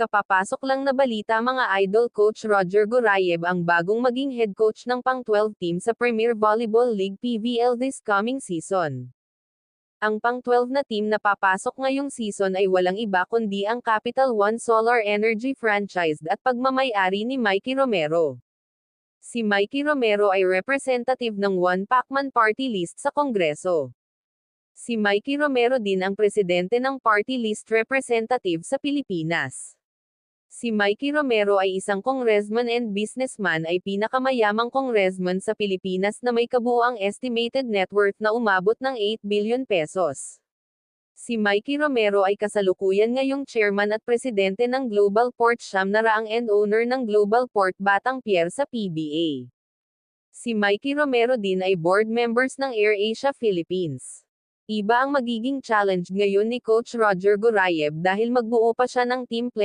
Kapapasok lang na balita mga idol, Coach Roger Gorayev ang bagong maging head coach ng pang-12 team sa Premier Volleyball League PVL this coming season. Ang pang-12 na team na papasok ngayong season ay walang iba kundi ang Capital One Solar Energy franchise at pagmamay-ari ni Mikey Romero. Si Mikey Romero ay representative ng One Pacman Party List sa Kongreso. Si Mikey Romero din ang presidente ng Party List Representative sa Pilipinas. Si Mikey Romero ay isang congressman and businessman, ay pinakamayamang congressman sa Pilipinas na may kabuuang estimated net worth na umabot ng 8 billion pesos. Si Mikey Romero ay kasalukuyan ngayong chairman at presidente ng Global Port Siyam na Raang and owner ng Global Port Batang Pier sa PBA. Si Mikey Romero din ay board members ng AirAsia Philippines. Iba ang magiging challenge ngayon ni Coach Roger Gorayev dahil magbuo pa siya ng team player